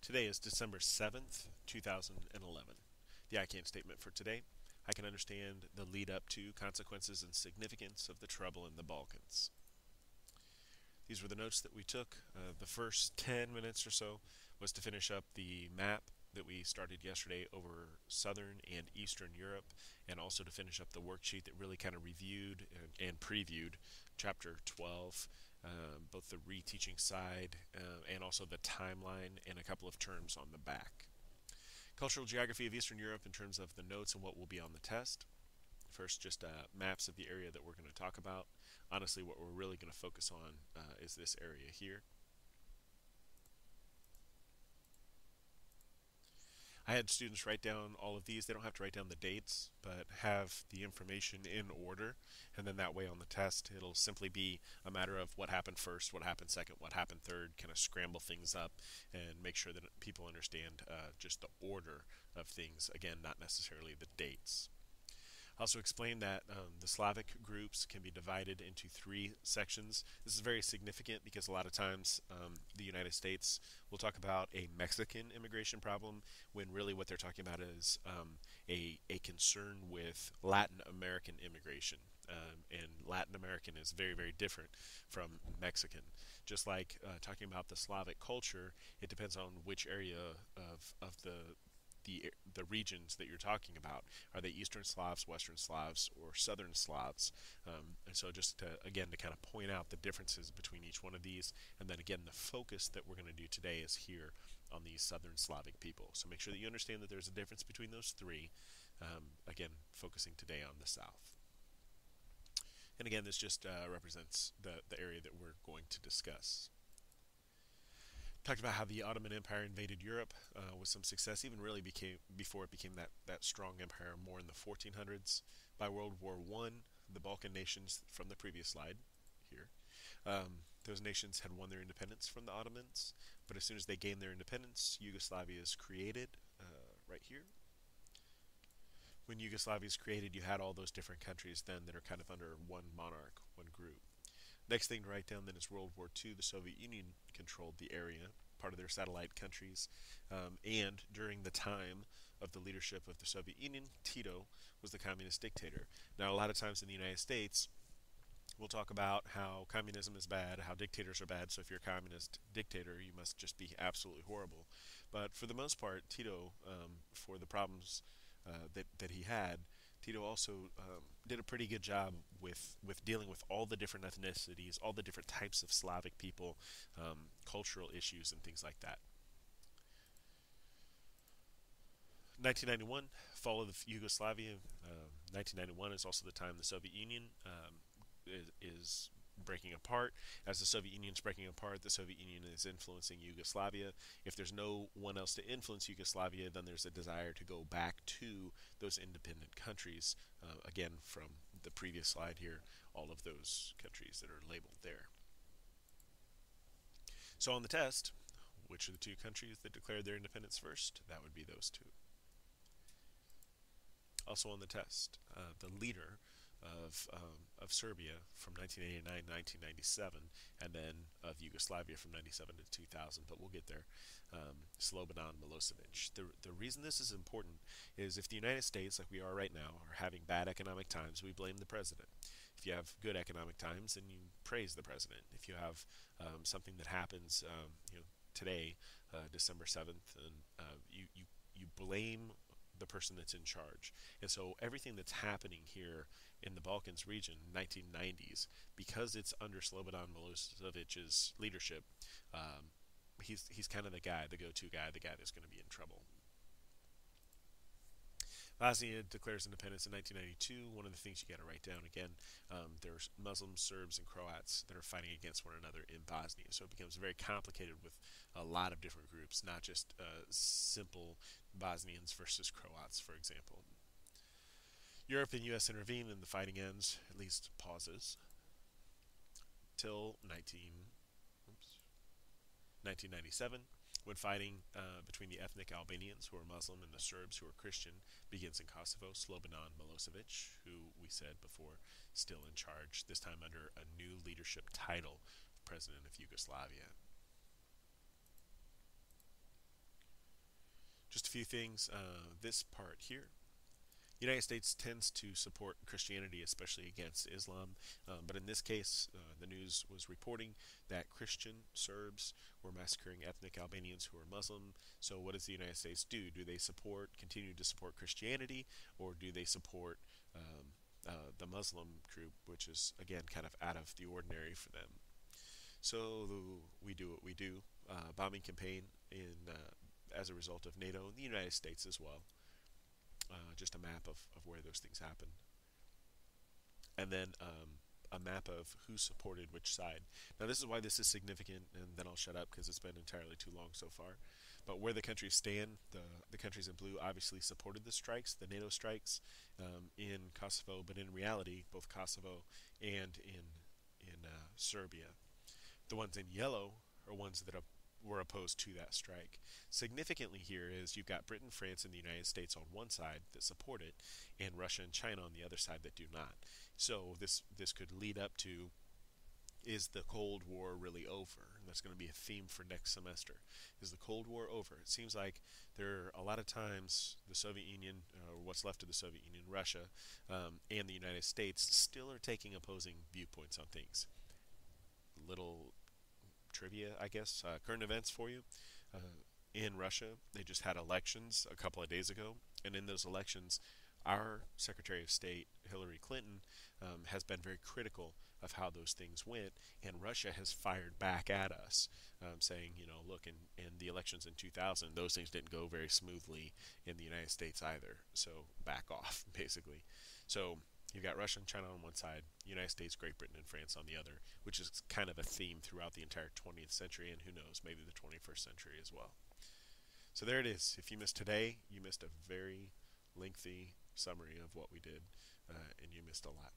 Today is December 7th, 2011. The ICANN statement for today: I can understand the lead up to, consequences, and significance of the trouble in the Balkans. These were the notes that we took. The first 10 minutes or so was to finish up the map that we started yesterday over Southern and Eastern Europe, and also to finish up the worksheet that really kind of reviewed and previewed Chapter 12, both the reteaching side and also the timeline and a couple of terms on the back. Cultural geography of Eastern Europe in terms of the notes and what will be on the test. First, just maps of the area that we're going to talk about. Honestly, what we're really going to focus on is this area here. I had students write down all of these. They don't have to write down the dates, but have the information in order. And then that way on the test, it'll simply be a matter of what happened first, what happened second, what happened third, kind of scramble things up and make sure that people understand just the order of things. Again, not necessarily the dates. Also explain that the Slavic groups can be divided into three sections. This is very significant because a lot of times the United States will talk about a Mexican immigration problem when really what they're talking about is a concern with Latin American immigration. And Latin American is very, very different from Mexican. Just like talking about the Slavic culture, it depends on which area of the regions that you're talking about. Are they Eastern Slavs, Western Slavs, or Southern Slavs? And so just to, again, to kind of point out the differences between each one of these, and then again, the focus that we're going to do today is here on these Southern Slavic people. So make sure that you understand that there's a difference between those three, again, focusing today on the South. And again, this just represents the area that we're going to discuss. Talked about how the Ottoman Empire invaded Europe with some success, even really before it became that strong empire more in the 1400s. By World War I, the Balkan nations from the previous slide here, those nations had won their independence from the Ottomans, but as soon as they gained their independence, Yugoslavia is created right here. When Yugoslavia is created, you had all those different countries then that are kind of under one monarch, one group. Next thing to write down then is World War II. The Soviet Union controlled the area, part of their satellite countries, and during the time of the leadership of the Soviet Union, Tito was the communist dictator. Now, a lot of times in the United States, we'll talk about how communism is bad, how dictators are bad, so if you're a communist dictator, you must just be absolutely horrible. But for the most part, Tito, for the problems that he had, Tito also did a pretty good job with dealing with all the different ethnicities, all the different types of Slavic people, cultural issues, and things like that. 1991, fall of Yugoslavia. 1991 is also the time the Soviet Union is breaking apart. As the Soviet Union is breaking apart, the Soviet Union is influencing Yugoslavia. If there's no one else to influence Yugoslavia, then there's a desire to go back to those independent countries. Again, from the previous slide here, all of those countries that are labeled there. So on the test, which are the two countries that declared their independence first? That would be those two. Also on the test, the leader of Serbia from 1989 to 1997, and then of Yugoslavia from 97 to 2000, but we'll get there, Slobodan Milosevic. The reason this is important is if the United States, like we are right now, are having bad economic times, we blame the president. If you have good economic times, then you praise the president. If you have something that happens today, December 7th, and you blame the person that's in charge. And so everything that's happening here in the Balkans region, 1990s, because it's under Slobodan Milosevic's leadership, he's kind of the guy, the go-to guy, the guy that's going to be in trouble. Bosnia declares independence in 1992. One of the things you got to write down again, there's Muslims, Serbs, and Croats that are fighting against one another in Bosnia. So it becomes very complicated with a lot of different groups, not just simple Bosnians versus Croats, for example. Europe and U.S. intervene and the fighting ends, at least pauses, till 1997, when fighting between the ethnic Albanians, who are Muslim, and the Serbs, who are Christian, begins in Kosovo. Slobodan Milosevic, who we said before, still in charge, this time under a new leadership title, President of Yugoslavia. just a few things. This part here, the United States tends to support Christianity, especially against Islam. But in this case, the news was reporting that Christian Serbs were massacring ethnic Albanians who are Muslim. So, what does the United States do? Do they continue to support Christianity, or do they support the Muslim group, which is again kind of out of the ordinary for them? So we do what we do. Bombing campaign in as a result of NATO and the United States as well. Just a map of where those things happen, and then a map of who supported which side. Now, this is why this is significant, and then I'll shut up because it's been entirely too long so far. But where the countries stand, the countries in blue obviously supported the strikes, the NATO strikes in Kosovo, but in reality, both Kosovo and in Serbia. The ones in yellow are ones that were opposed to that strike. Significantly here is you've got Britain, France, and the United States on one side that support it, and Russia and China on the other side that do not. So this could lead up to, is the Cold War really over? And that's going to be a theme for next semester. Is the Cold War over? It seems like there are a lot of times the Soviet Union, or what's left of the Soviet Union, Russia, and the United States still are taking opposing viewpoints on things. Little trivia, I guess, current events for you. Uh, in Russia, they just had elections a couple of days ago, and in those elections, our Secretary of State, Hillary Clinton, has been very critical of how those things went, and Russia has fired back at us, saying, look, in the elections in 2000, those things didn't go very smoothly in the United States either, so back off, basically. So you've got Russia and China on one side, United States, Great Britain, and France on the other, which is kind of a theme throughout the entire 20th century, and who knows, maybe the 21st century as well. So there it is. If you missed today, you missed a very lengthy summary of what we did, and you missed a lot.